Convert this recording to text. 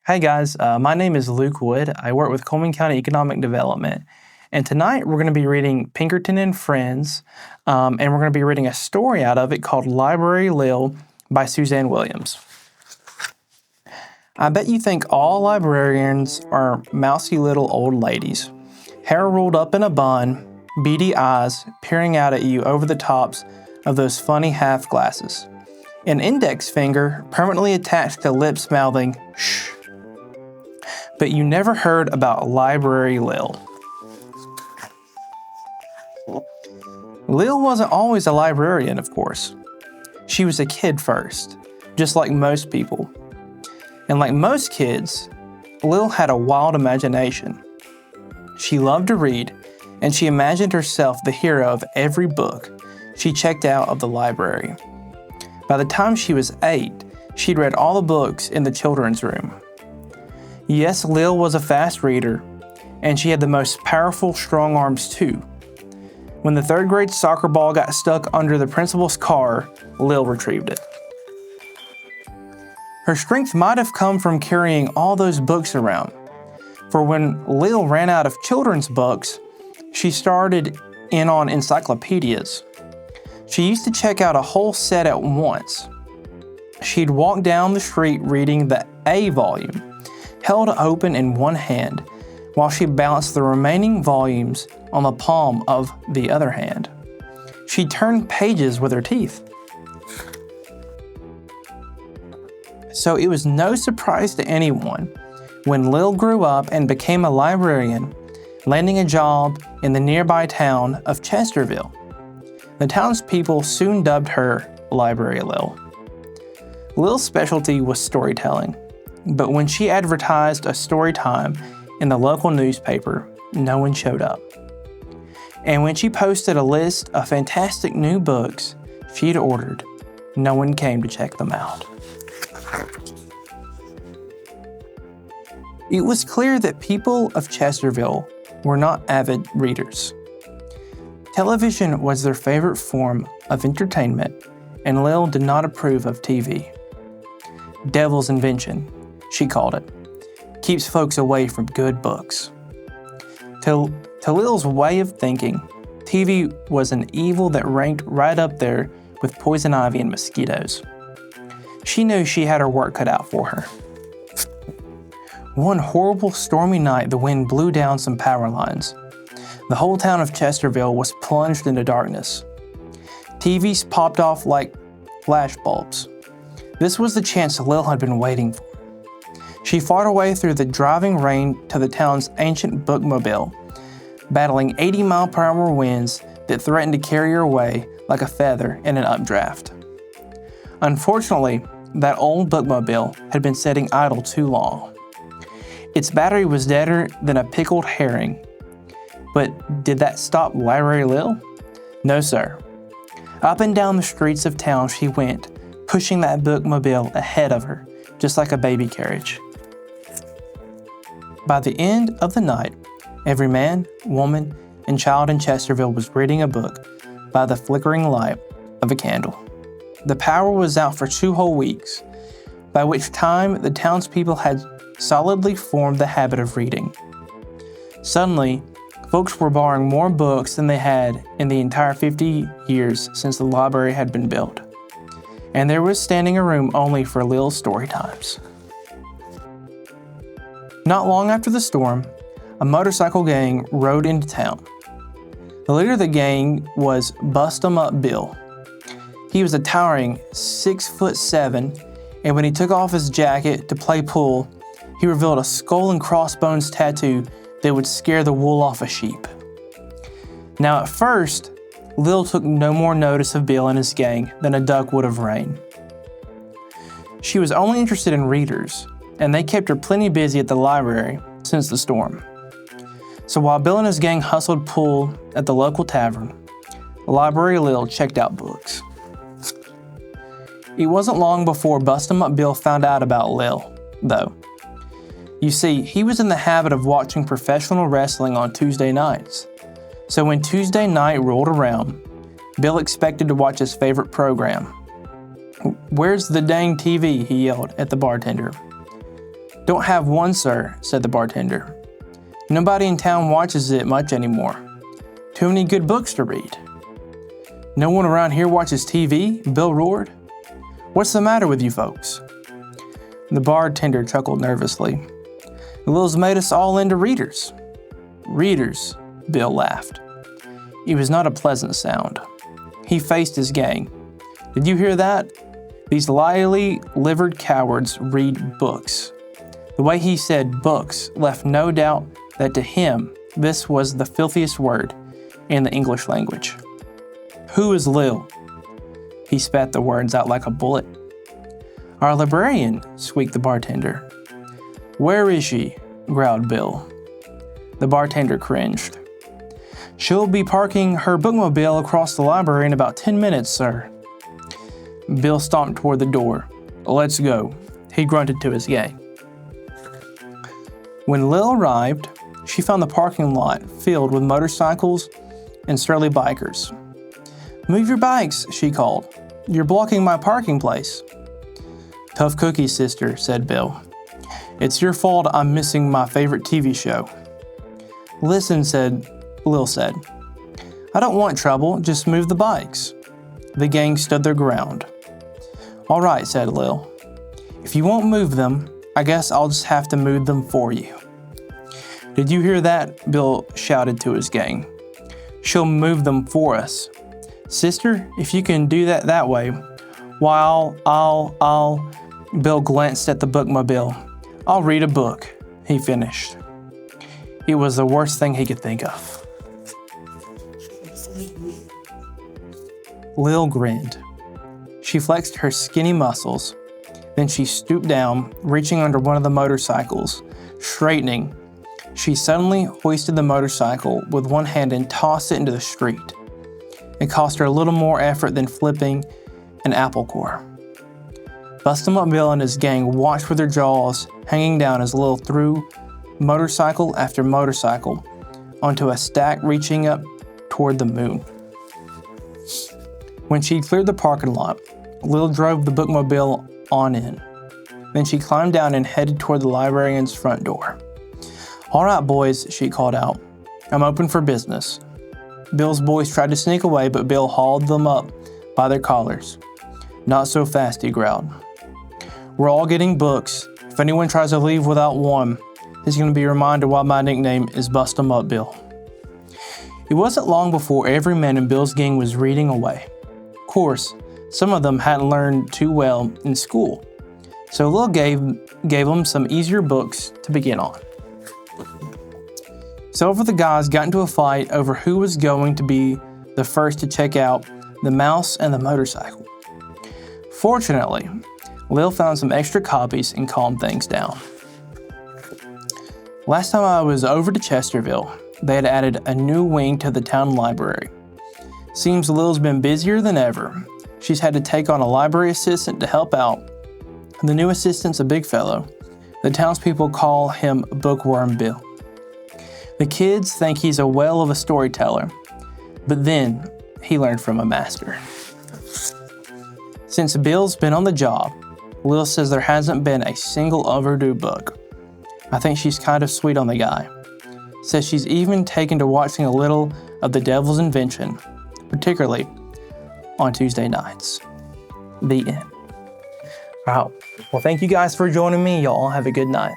Hey guys, my name is Luke Wood. I work with Cullman County Economic Development. And tonight we're going to be reading Pinkerton and Friends, and we're going to be reading a story out of it called Library Lil by Suzanne Williams. I bet you think all librarians are mousy little old ladies, hair rolled up in a bun, beady eyes peering out at you over the tops of those funny half glasses, an index finger permanently attached to lips mouthing shh. But you never heard about Library Lil. Lil wasn't always a librarian, of course. She was a kid first, just like most people. And like most kids, Lil had a wild imagination. She loved to read, and she imagined herself the hero of every book she checked out of the library. By the time she was 8, she'd read all the books in the children's room. Yes, Lil was a fast reader, and she had the most powerful strong arms too. When the 3rd grade soccer ball got stuck under the principal's car, Lil retrieved it. Her strength might have come from carrying all those books around, for when Lil ran out of children's books, she started in on encyclopedias. She used to check out a whole set at once. She'd walk down the street reading the A volume, held open in one hand, while she balanced the remaining volumes on the palm of the other hand. She turned pages with her teeth. So it was no surprise to anyone when Lil grew up and became a librarian, landing a job in the nearby town of Chesterville. The townspeople soon dubbed her Library Lil. Lil's specialty was storytelling, but when she advertised a story time in the local newspaper, no one showed up. And when she posted a list of fantastic new books she'd ordered, no one came to check them out. It was clear that people of Chesterville were not avid readers. Television was their favorite form of entertainment, and Lil did not approve of TV. Devil's invention, she called it, keeps folks away from good books. To Lil's way of thinking, TV was an evil that ranked right up there with poison ivy and mosquitoes. She knew she had her work cut out for her. One horrible stormy night, the wind blew down some power lines. The whole town of Chesterville was plunged into darkness. TVs popped off like flash bulbs. This was the chance Lil had been waiting for. She fought her way through the driving rain to the town's ancient bookmobile, battling 80-mile-per-hour winds that threatened to carry her away like a feather in an updraft. Unfortunately, that old bookmobile had been sitting idle too long. Its battery was deader than a pickled herring. But did that stop Library Lil? No, sir. Up and down the streets of town she went, pushing that bookmobile ahead of her, just like a baby carriage. By the end of the night, every man, woman, and child in Chesterville was reading a book by the flickering light of a candle. The power was out for 2 whole weeks, by which time the townspeople had solidly formed the habit of reading. Suddenly, folks were borrowing more books than they had in the entire 50 years since the library had been built. And there was standing a room only for Lil's story times. Not long after the storm, a motorcycle gang rode into town. The leader of the gang was Bust-em-Up Bill. He was a towering 6'7", and when he took off his jacket to play pool, he revealed a skull and crossbones tattoo that would scare the wool off a sheep. Now at first, Lil took no more notice of Bill and his gang than a duck would of rain. She was only interested in readers, and they kept her plenty busy at the library since the storm. So while Bill and his gang hustled pool at the local tavern, Library Lil checked out books. It wasn't long before Bust-em-Up Bill found out about Lil, though. You see, he was in the habit of watching professional wrestling on Tuesday nights. So when Tuesday night rolled around, Bill expected to watch his favorite program. "Where's the dang TV?" he yelled at the bartender. "Don't have one, sir," said the bartender. "Nobody in town watches it much anymore. Too many good books to read." "No one around here watches TV?" Bill roared. "What's the matter with you folks?" The bartender chuckled nervously. "Lil's made us all into readers." "Readers," Bill laughed. It was not a pleasant sound. He faced his gang. "Did you hear that? These lyily livered cowards read books." The way he said books left no doubt that to him this was the filthiest word in the English language. "Who is Lil?" He spat the words out like a bullet. "Our librarian," squeaked the bartender. "Where is she?" growled Bill. The bartender cringed. "She'll be parking her bookmobile across the library in about 10 minutes, sir." Bill stomped toward the door. "Let's go," he grunted to his gang. When Lil arrived, she found the parking lot filled with motorcycles and surly bikers. "Move your bikes," she called. "You're blocking my parking place." "Tough cookie, sister," said Bill. "It's your fault I'm missing my favorite TV show." "Listen," Lil said. "I don't want trouble, just move the bikes." The gang stood their ground. "All right," said Lil. "If you won't move them, I guess I'll just have to move them for you." "Did you hear that?" Bill shouted to his gang. "She'll move them for us. Sister, if you can do that way, while I'll... Bill glanced at the bookmobile. "I'll read a book," he finished. It was the worst thing he could think of. Lil grinned. She flexed her skinny muscles. Then she stooped down, reaching under one of the motorcycles. Straightening, she suddenly hoisted the motorcycle with one hand and tossed it into the street. It cost her a little more effort than flipping an apple core. Bust-em-up Bill and his gang watched with their jaws hanging down as Lil threw motorcycle after motorcycle onto a stack reaching up toward the moon. When she cleared the parking lot, Lil drove the bookmobile on in. Then she climbed down and headed toward the librarian's front door. "All right, boys," she called out. "I'm open for business." Bill's boys tried to sneak away, but Bill hauled them up by their collars. "Not so fast," he growled. "We're all getting books. If anyone tries to leave without one, he's going to be reminded why my nickname is Bust-em-up Bill." It wasn't long before every man in Bill's gang was reading away. Of course, some of them hadn't learned too well in school, so Lil gave them some easier books to begin on. Several of the guys got into a fight over who was going to be the first to check out The Mouse and the Motorcycle. Fortunately, Lil found some extra copies and calmed things down. Last time I was over to Chesterville, they had added a new wing to the town library. Seems Lil's been busier than ever. She's had to take on a library assistant to help out. The new assistant's a big fellow. The townspeople call him Bookworm Bill. The kids think he's a whale of a storyteller, but then he learned from a master. Since Bill's been on the job, Lil says there hasn't been a single overdue book. I think she's kind of sweet on the guy. Says she's even taken to watching a little of The Devil's Invention, particularly on Tuesday nights. The end. All right. Well, thank you guys for joining me. Y'all have a good night.